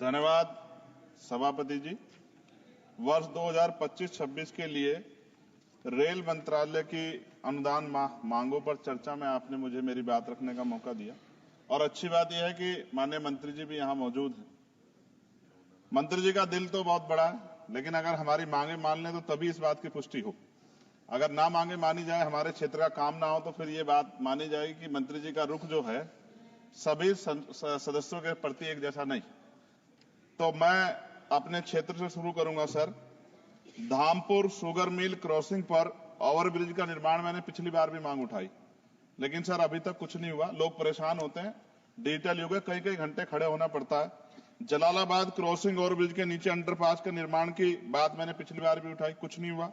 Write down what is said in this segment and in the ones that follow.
धन्यवाद सभापति जी। वर्ष 2025-26 के लिए रेल मंत्रालय की अनुदान मांगों पर चर्चा में आपने मुझे मेरी बात रखने का मौका दिया और अच्छी बात यह है कि माननीय मंत्री जी भी यहां मौजूद हैं। मंत्री जी का दिल तो बहुत बड़ा है, लेकिन अगर हमारी मांगे मान लें तो तभी इस बात की पुष्टि हो। अगर ना मांगे मानी जाए, हमारे क्षेत्र का काम ना हो, तो फिर ये बात मानी जाएगी कि मंत्री जी का रुख जो है सभी सदस्यों के प्रति एक जैसा नहीं। तो मैं अपने क्षेत्र से शुरू करूंगा sir. Dhampur sugar mill crossing पर ओवरब्रिज का निर्माण मैंने पिछली बार भी मांग उठाई, लेकिन सर अभी तक कुछ नहीं हुआ। लोग परेशान होते हैं, डिजिटल युग है, कई कई घंटे खड़े होना पड़ता है। जलालाबाद क्रॉसिंग ओवरब्रिज के नीचे अंडरपास के निर्माण की बात मैंने पिछली बार भी उठाई, कुछ नहीं हुआ।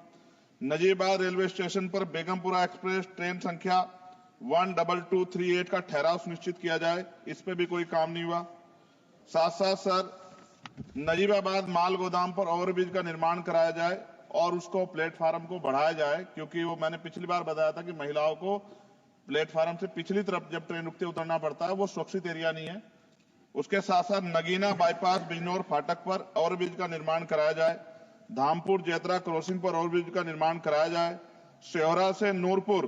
नजीबाद रेलवे स्टेशन पर बेगमपुरा एक्सप्रेस ट्रेन संख्या 12238 का ठहराव सुनिश्चित किया जाए, इस पे भी कोई काम नहीं हुआ। साथ साथ सर नजीबाबाद माल गोदाम पर ओवरब्रिज का निर्माण कराया जाए और उसको प्लेटफार्म को बढ़ाया जाए, क्योंकि वो मैंने पिछली बार बताया था कि महिलाओं को प्लेटफार्म से पिछली तरफ जब ट्रेन रुकते उतरना पड़ता है, वो सुरक्षित एरिया नहीं है। उसके साथ साथ नगीना बाईपास बिजनौर फाटक पर ओवरब्रिज का निर्माण कराया जाए। धामपुर जेतरा क्रॉसिंग पर ओवरब्रिज का निर्माण कराया जाए। शेवरा से नूरपुर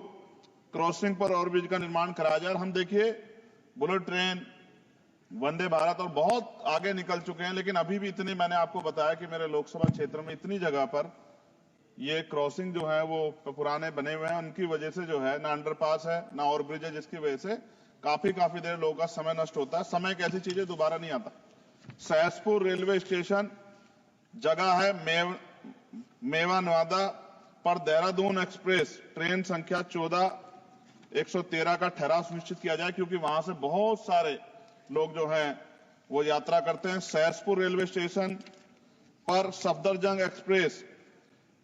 क्रॉसिंग पर ओवरब्रिज का निर्माण कराया जाए। हम देखिए बुलेट ट्रेन, वंदे भारत और बहुत आगे निकल चुके हैं, लेकिन अभी भी इतने, मैंने आपको बताया कि मेरे लोकसभा क्षेत्र में इतनी जगह पर ये क्रॉसिंग जो है वो पुराने बने हुए हैं। उनकी वजह से जो है ना अंडरपास है ना ओवरब्रिज है, जिसकी वजह से काफी देर लोगों का समय नष्ट होता है। समय एक ऐसी चीज है दोबारा नहीं आता। सहसपुर रेलवे स्टेशन जगह है मेवा नवादा पर देहरादून एक्सप्रेस ट्रेन संख्या 14113 का ठहराव सुनिश्चित किया जाए, क्योंकि वहां से बहुत सारे लोग जो हैं वो यात्रा करते हैं। सहसपुर रेलवे स्टेशन पर सफदरजंग एक्सप्रेस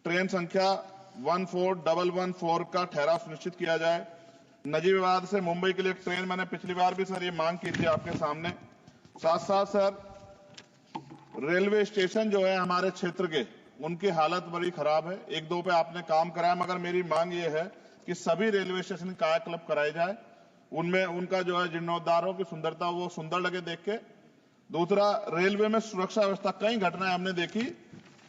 ट्रेन संख्या 14114 का ठहराव सुनिश्चित किया जाए। नजीबाबाद से मुंबई के लिए ट्रेन मैंने पिछली बार भी सर ये मांग की थी आपके सामने। साथ साथ सर रेलवे स्टेशन जो है हमारे क्षेत्र के, उनकी हालत बड़ी खराब है। एक दो पे आपने काम कराया, मगर मेरी मांग ये है कि सभी रेलवे स्टेशन कायाकल्प कराए जाए, उनमें उनका जो है जीर्णोद्धार हो, कि सुंदरता वो सुंदर लगे देख के। दूसरा, रेलवे में सुरक्षा व्यवस्था, कई घटनाएं हमने देखी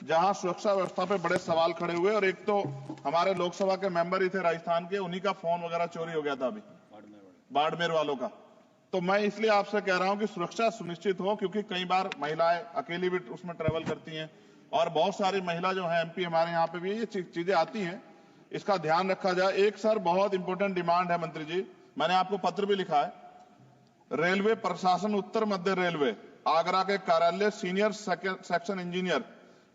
जहां सुरक्षा व्यवस्था पे बड़े सवाल खड़े हुए। और एक तो हमारे लोकसभा के मेंबर ही थे राजस्थान के, उन्हीं का फोन वगैरह चोरी हो गया था अभी बाड़मेर वालों का। तो मैं इसलिए आपसे कह रहा हूं कि सुरक्षा सुनिश्चित हो, क्योंकि कई बार महिलाएं अकेली भी उसमें ट्रेवल करती हैं और बहुत सारी महिला जो है एमपी हमारे यहाँ पे भी ये चीजें आती हैं, इसका ध्यान रखा जाए। एक सर बहुत इंपॉर्टेंट डिमांड है मंत्री जी, मैंने आपको पत्र भी लिखा है। रेलवे प्रशासन उत्तर मध्य रेलवे आगरा के कार्यालय सीनियर सेक्शन इंजीनियर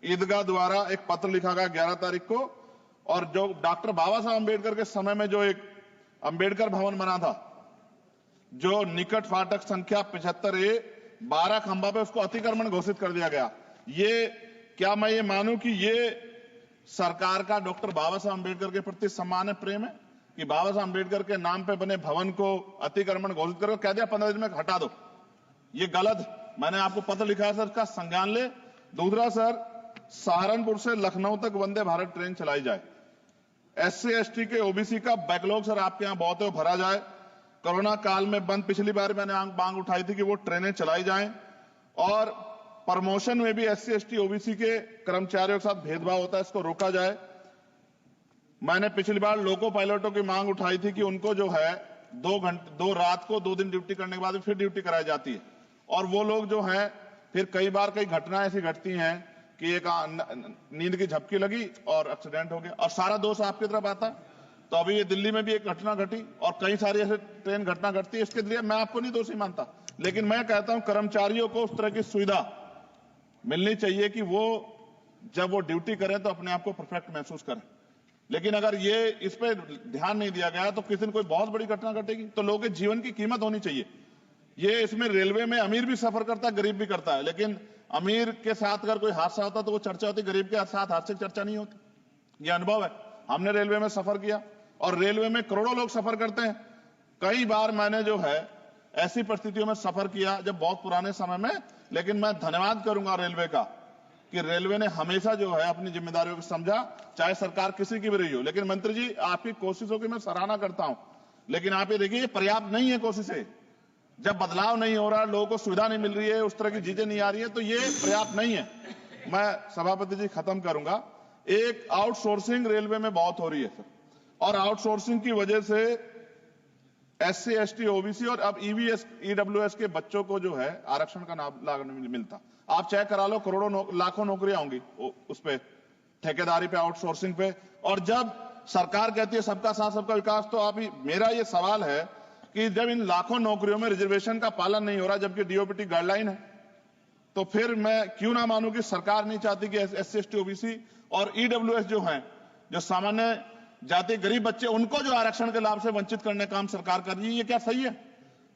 ईदगाह द्वारा एक पत्र लिखा गया 11 तारीख को, और जो डॉक्टर बाबा साहब अम्बेडकर के समय में जो एक अम्बेडकर भवन बना था, जो निकट फाटक संख्या 75A 12 खंबा पे, उसको अतिक्रमण घोषित कर दिया गया। ये क्या मैं ये मानूं कि ये सरकार का डॉक्टर बाबा साहब अम्बेडकर के प्रति सम्मान है, प्रेम है, कि बाबा साहब अम्बेडकर के नाम पे बने भवन को अतिक्रमण घोषित करो, कह दिया 15 दिन में हटा दो। ये गलत, मैंने आपको पत्र लिखा है सर, इसका संज्ञान ले। दूसरा सर, सहारनपुर से लखनऊ तक वंदे भारत ट्रेन चलाई जाए। SC ST के OBC का बैकलॉग सर आपके यहां बहुत है, वो भरा जाए। कोरोना काल में बंद, पिछली बार मैंने मांग उठाई थी कि वो ट्रेनें चलाई जाएं। और प्रमोशन में भी SC ST OBC के कर्मचारियों के साथ भेदभाव होता है, इसको रोका जाए। मैंने पिछली बार लोको पायलटों की मांग उठाई थी कि उनको जो है 2 रात को 2 दिन ड्यूटी करने के बाद फिर ड्यूटी कराई जाती है, और वो लोग जो हैं फिर कई बार कई घटनाएं ऐसी घटती हैं कि एक नींद की झपकी लगी और एक्सीडेंट हो गया, और सारा दोष आपकी तरफ आता। तो अभी ये दिल्ली में भी एक घटना घटी और कई सारी ऐसे ट्रेन घटना घटती है, इसके लिए मैं आपको नहीं दोषी मानता, लेकिन मैं कहता हूं कर्मचारियों को उस तरह की सुविधा मिलनी चाहिए कि वो जब वो ड्यूटी करें तो अपने आप को परफेक्ट महसूस करें। लेकिन अगर ये इस पे ध्यान नहीं दिया गया तो किसी दिन कोई बहुत बड़ी घटना घटेगी, तो लोगों के जीवन की कीमत होनी चाहिए। ये इसमें रेलवे में अमीर भी सफर करता है, गरीब भी करता है, लेकिन अमीर के साथ अगर कोई हादसा होता तो वो चर्चा होती, गरीब के साथ हादसे की चर्चा नहीं होती। ये अनुभव है, हमने रेलवे में सफर किया और रेलवे में करोड़ों लोग सफर करते हैं। कई बार मैंने जो है ऐसी परिस्थितियों में सफर किया जब बहुत पुराने समय में, लेकिन मैं धन्यवाद करूंगा रेलवे का कि रेलवे ने हमेशा जो है अपनी जिम्मेदारियों को समझा, चाहे सरकार किसी की भी रही हो। लेकिन मंत्री जी, आपकी कोशिशों की मैं सराहना करता हूं, लेकिन आप ये देखिए पर्याप्त नहीं है कोशिशें। जब बदलाव नहीं हो रहा, लोगों को सुविधा नहीं मिल रही है, उस तरह की चीजें नहीं आ रही है, तो ये पर्याप्त नहीं है। मैं सभापति जी खत्म करूंगा। एक आउटसोर्सिंग रेलवे में बहुत हो रही है सर, और आउटसोर्सिंग की वजह से SC ST OBC और अब EVS EWS के बच्चों को जो है आरक्षण का लाभ नहीं मिलता। आप चेक करा लो, करोड़ों लाखों नौकरियां होंगी उस पे, ठेकेदारी पे, आउटसोर्सिंग पे। और जब सरकार कहती है सबका साथ सबका विकास, तो आप मेरा ये सवाल है कि जब इन लाखों नौकरियों में रिजर्वेशन का पालन नहीं हो रहा, जबकि DOPT गाइडलाइन है, तो फिर मैं क्यों ना मानूं कि सरकार नहीं चाहती कि SC ST OBC और EWS जो हैं, जो सामान्य जाति गरीब बच्चे, उनको जो आरक्षण के लाभ से वंचित करने का काम सरकार कर रही है, ये क्या सही है?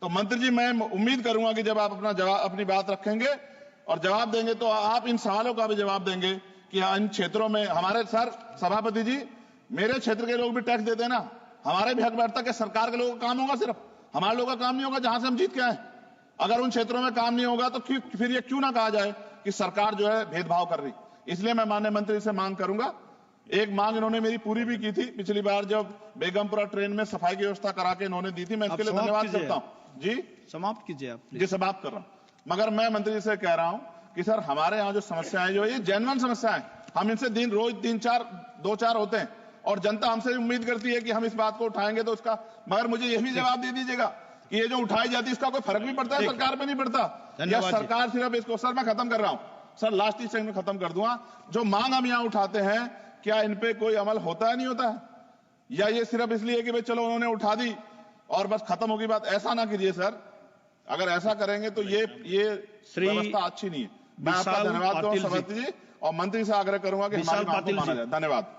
तो मंत्री जी, मैं उम्मीद करूंगा कि जब आप अपनी बात रखेंगे और जवाब देंगे, तो आप इन सवालों का भी जवाब देंगे कि इन क्षेत्रों में हमारे सर सभापति जी, मेरे क्षेत्र के लोग भी टैक्स देते हैं ना, हमारे भी हक बैठता कि सरकार के लोगों का काम होगा, सिर्फ हमारे लोगों का काम नहीं होगा जहां से हम जीत के आए। अगर उन क्षेत्रों में काम नहीं होगा तो फिर ये क्यों ना कहा जाए कि सरकार जो है भेदभाव कर रही। इसलिए मैं माननीय मंत्री से मांग करूंगा, एक मांग इन्होंने मेरी पूरी भी की थी पिछली बार, जब बेगमपुरा ट्रेन में सफाई की व्यवस्था करा के इन्होंने दी थी, मैं इसके लिए धन्यवाद करता हूं। जी समाप्त कीजिए आप। जी समाप्त कर रहा हूं। मगर मैं मंत्री जी से कह रहा हूं कि सर, हमारे यहाँ जो समस्याएं जो ये जेन्युइन समस्याएं, हम इनसे दिन रोज 2-4 होते हैं, और जनता हमसे उम्मीद करती है कि हम इस बात को उठाएंगे तो उसका, मगर मुझे यह भी जवाब दे दीजिएगा कि ये जो उठाई जाती है इसका कोई फर्क भी पड़ता है, सरकार पे नहीं पड़ता, या सरकार सिर्फ इसको, सर मैं खत्म कर रहा हूं सर, लास्ट ही सेकंड में खत्म कर दूंगा। जो मांग हम यहाँ उठाते हैं, क्या इन पे कोई अमल होता है, नहीं होता है, या ये सिर्फ इसलिए कि भाई चलो उन्होंने उठा दी और बस खत्म होगी बात? ऐसा ना कीजिए सर, अगर ऐसा करेंगे तो ये व्यवस्था अच्छी नहीं है। मैं आपका धन्यवाद दूंगा सभापति जी, और मंत्री से आग्रह करूंगा कि हमारी मांग को माना जाए। धन्यवाद।